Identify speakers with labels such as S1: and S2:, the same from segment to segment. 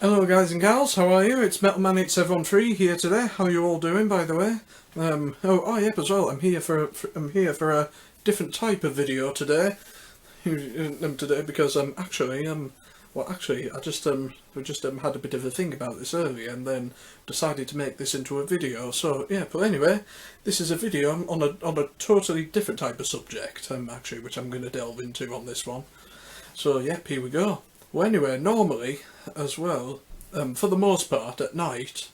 S1: Hello guys and gals, how are you? It's MetalMan8713 here today. How are you all doing, by the way? Yep, as well. I'm here for a different type of video today. Because I just had a bit of a think about this earlier and then decided to make this into a video. So yeah, but anyway, this is a video on a totally different type of subject. Which I'm going to delve into on this one. So yep, here we go. Well, anyway, normally, as well, for the most part, at night,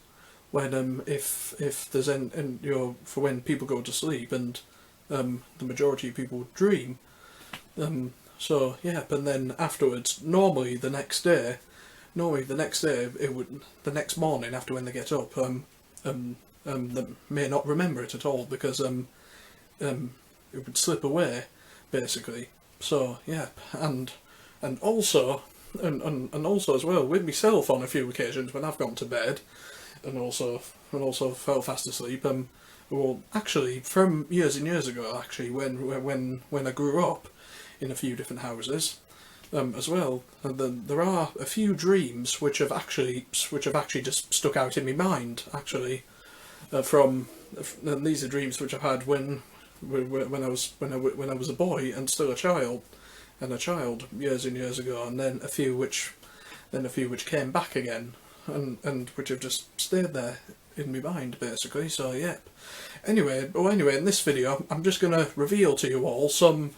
S1: when if there's for when people go to sleep and the majority of people dream, so yeah, and then afterwards, normally the next morning after when they get up, they may not remember it at all because it would slip away, basically. So yeah, and also. And also as well with myself on a few occasions when I've gone to bed and also fell fast asleep. Well, actually, from years and years ago, actually, when I grew up in a few different houses, as well, and then there are a few dreams which have actually just stuck out in my mind. Actually, and these are dreams which I've had when I was a boy and still a child. Years and years ago, and then a few which came back again, and which have just stayed there in my mind, basically. So yep. Anyway, in this video, I'm just going to reveal to you all some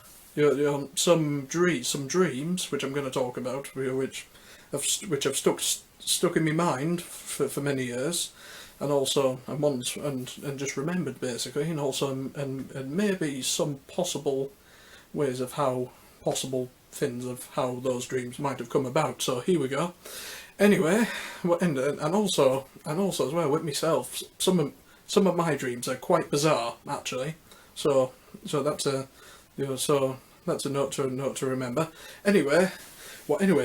S1: dreams which I'm going to talk about, which have stuck in my mind for many years, and also and just remembered, basically, and also and maybe some possible ways of possible things of how those dreams might have come about. So here we go. Anyway, and also as well with myself, some of my dreams are quite bizarre, actually. So that's a note to remember. Anyway,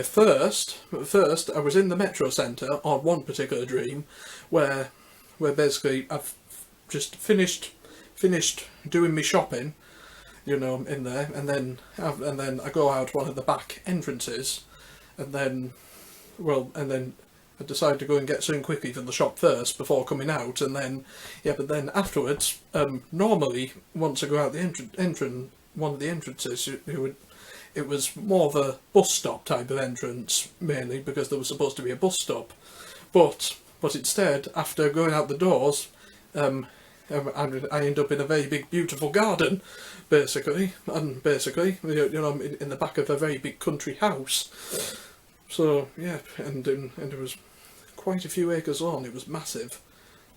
S1: first I was in the Metro Centre on one particular dream, where basically I've just finished doing my shopping, in there, and then I go out one of the back entrances, and then I decide to go and get something quickly from the shop first before coming out, and then but then afterwards, normally once I go out the one of the entrances, it was more of a bus stop type of entrance, mainly because there was supposed to be a bus stop, but instead, after going out the doors, I end up in a very big, beautiful garden, basically, in the back of a very big country house. So yeah, and it was quite a few acres long. It was massive,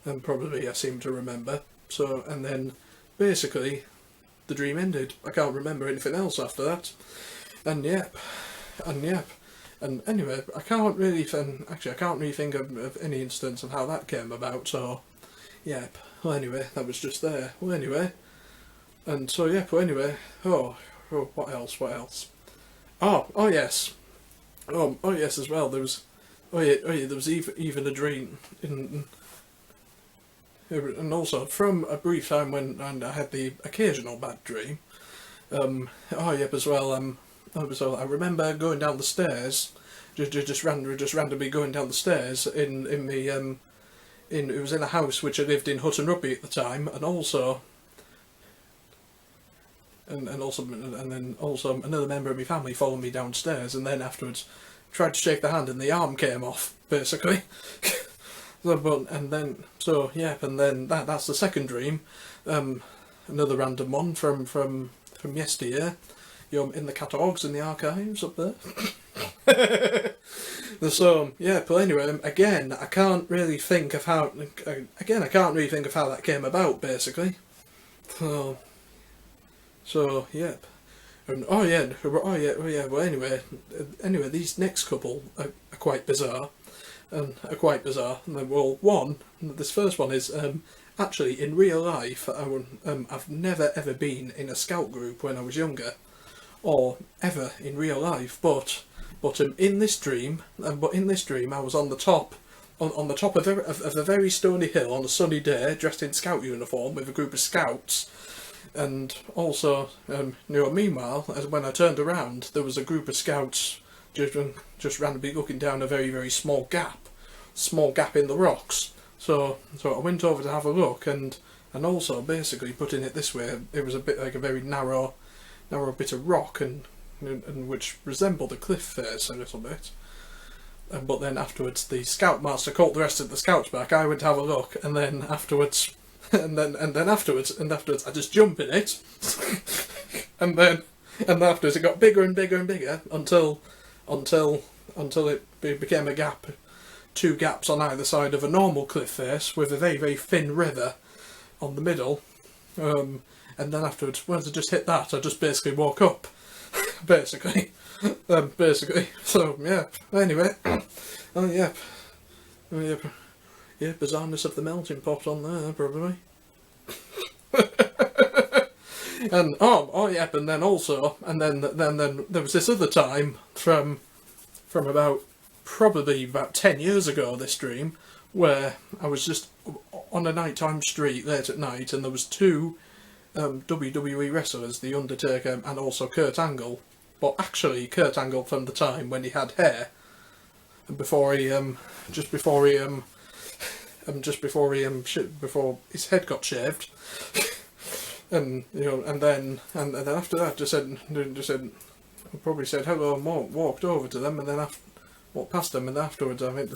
S1: and probably I seem to remember. So and then basically, the dream ended. I can't remember anything else after that. And anyway, I can't really think of any instance of how that came about. So. Yep. Well, anyway, that was just there. Well, anyway, and so yep. Well, anyway. What else? Oh yes. Oh yes, as well. There was. There was even a dream and also from a brief time when I had the occasional bad dream. As well. I remember going down the stairs, just randomly going down the stairs in the it was in a house which I lived in Hutton Rugby at the time, and then also another member of my family followed me downstairs, and then afterwards tried to shake the hand and the arm came off, basically. And then that's the second dream, another random one from yesteryear. In the catalogues in the archives up there. So yeah, but anyway, again, I can't really think of how that came about, basically. So yep, and well, anyway, these next couple are quite bizarre, And well, this first one is actually in real life. I've never ever been in a scout group when I was younger, or ever in real life, but in this dream, I was on the top of a very stony hill on a sunny day, dressed in scout uniform with a group of scouts, and also, meanwhile, as when I turned around, there was a group of scouts just randomly looking down a very, very small gap in the rocks. So I went over to have a look, and also basically putting it this way, it was a bit like a very narrow bit of rock, and which resembled a cliff face a little bit. But then afterwards, the scoutmaster called the rest of the scouts back. I went to have a look, and then afterwards, I just jump in it, and afterwards it got bigger and bigger and bigger until it became a gap, 2 gaps on either side of a normal cliff face with a very, very thin river on the middle. And then afterwards, once I just hit that, I just basically woke up. basically. So, yeah. Anyway. Oh, yeah. Yeah, bizarreness of the melting pot on there, probably. And, yep, and then also, and then there was this other time from probably about 10 years ago, this dream, where I was just on a nighttime street late at night, and there was 2 WWE wrestlers, The Undertaker and also Kurt Angle. But actually, Kurt Angle from the time when he had hair, and before his head got shaved, and then after that just said probably said hello and walked over to them, and then walked past them, and afterwards I think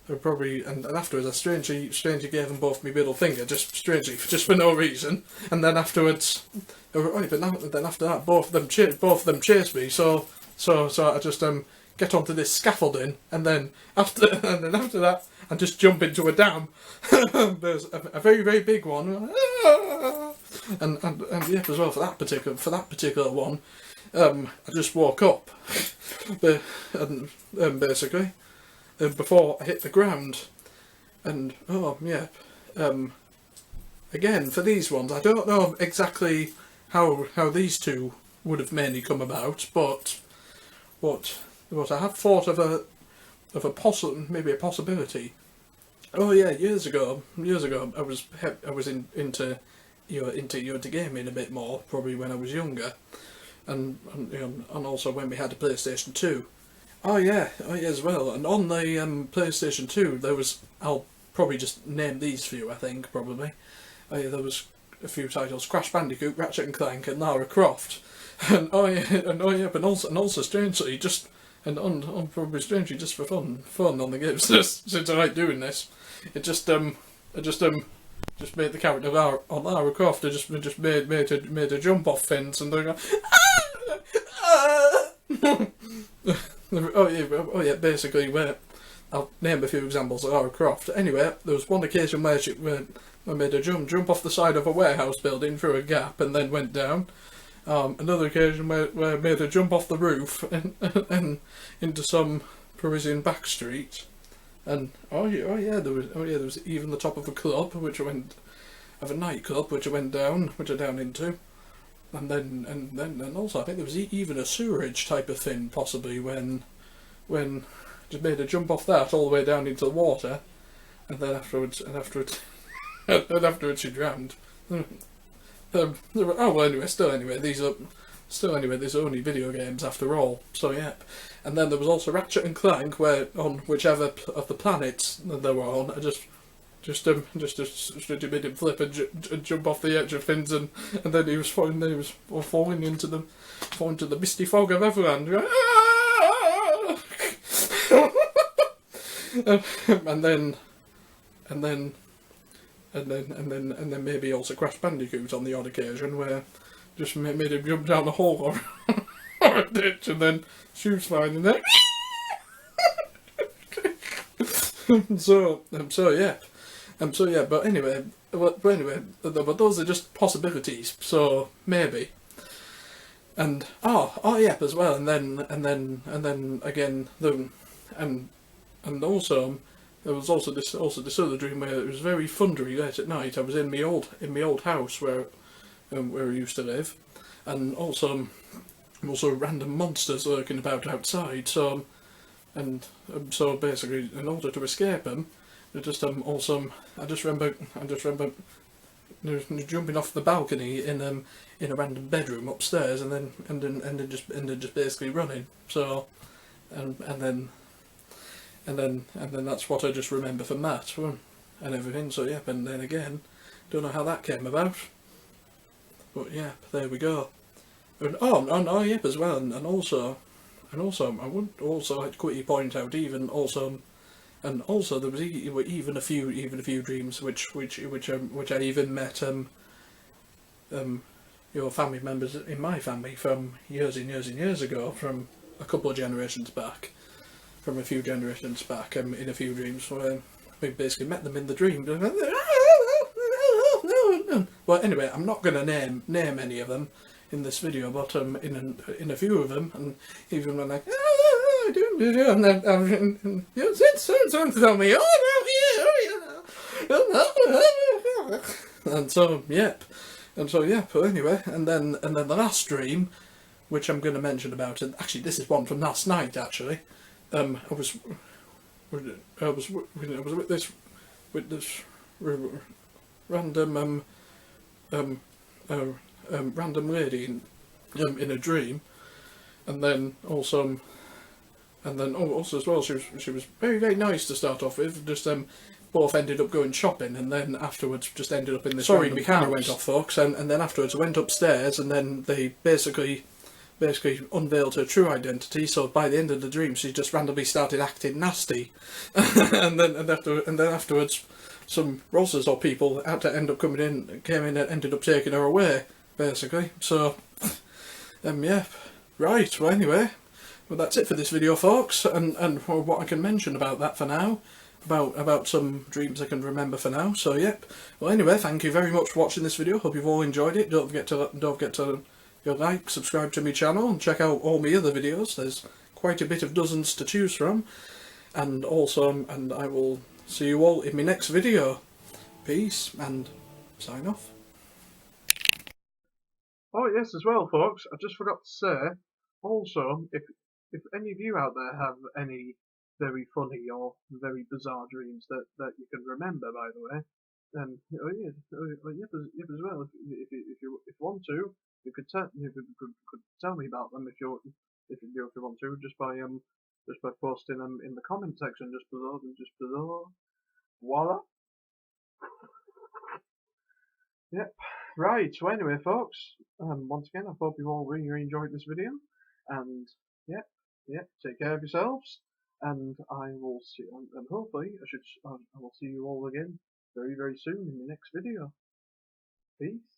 S1: afterwards I strangely gave them both my middle finger, just for no reason, and then afterwards, then after that both of them chased me, so I just get onto this scaffolding, and then after that I just jump into a dam. There's a very, very big one, and yep, as well for that particular one, I just woke up, basically. Before I hit the ground, and again for these ones I don't know exactly how these 2 would have mainly come about, but what I have thought of a possibility. Oh yeah, years ago I was into gaming a bit more, probably when I was younger, and also when we had a PlayStation 2. Oh yeah, as well. And on the PlayStation 2, there was, I'll probably just name these few, I think, probably. There was a few titles: Crash Bandicoot, Ratchet and Clank, and Lara Croft. And but also strangely, just for fun on the games. Since I like doing this, I just made the character Lara Croft. I just made a jump off fence, and they go. Oh yeah, basically, where I'll name a few examples of Lara Croft. Anyway, there was one occasion where I made a jump off the side of a warehouse building through a gap and then went down. Another occasion where I made a jump off the roof and into some Parisian back street. And there was even the top of a club, of a nightclub, which I went down into. And then also I think there was even a sewerage type of thing, possibly, when just made a jump off that all the way down into the water, and then afterwards she drowned. These are only video games after all. So yeah, and then there was also Ratchet and Clank, where on whichever of the planets they were on, I just made him flip and jump off the edge of things, and then he was falling into the misty fog of Everland. and then maybe also Crash Bandicoot on the odd occasion, where just made him jump down a hole or a ditch, and then shoes flying in there. So yeah, but anyway, but those are just possibilities. So maybe, and yeah, as well, and then again and also there was also this other dream where it was very thundery late at night. I was in my old house where I used to live, and also random monsters lurking about outside. So basically, in order to escape them. I just remember jumping off the balcony in a random bedroom upstairs, and then just basically running. So and then that's what I just remember from that and everything. So yeah, and then again, don't know how that came about, but yeah, there we go. And oh yep, as well, and also I would also like to quickly point out even also. And also, there was even a few dreams which I even met your family members in my family from years and years and years ago, from a couple of generations back, from a few generations back, in a few dreams where we basically met them in the dream. Well, anyway, I'm not going to name any of them in this video, but in a few of them, and even when like. And then tell me, and so yep, but anyway, and then the last dream, which I'm going to mention about, and actually this is one from last night. Actually, I was with this random random lady in a dream, and then also. And then, also as well, she was very, very nice to start off with. Just both ended up going shopping, and then afterwards just ended up in this. Sorry, my camera went off, folks. And then afterwards went upstairs, and then they basically unveiled her true identity. So by the end of the dream, she just randomly started acting nasty, and then afterwards, some Rosses or people had to end up came in and ended up taking her away, basically. So, yeah, right. Well, anyway. Well, that's it for this video, folks, and what I can mention about that for now, about some dreams I can remember for now. So, yep. Well, anyway, thank you very much for watching this video. Hope you've all enjoyed it. Don't forget to like, subscribe to my channel, and check out all my other videos. There's quite a bit of dozens to choose from, and also, and I will see you all in my next video. Peace, and sign off. Oh yes, as well, folks. I just forgot to say. Also, if any of you out there have any very funny or very bizarre dreams that you can remember, by the way, then yep, as well. If you want to, you could tell me about them if you want to, just by posting them in the comment section just below. Voila. Yep. Right. So anyway, folks, once again, I hope you all really enjoyed this video, and yep. Take care of yourselves, and I will see. And hopefully, I will see you all again very, very soon in the next video. Peace.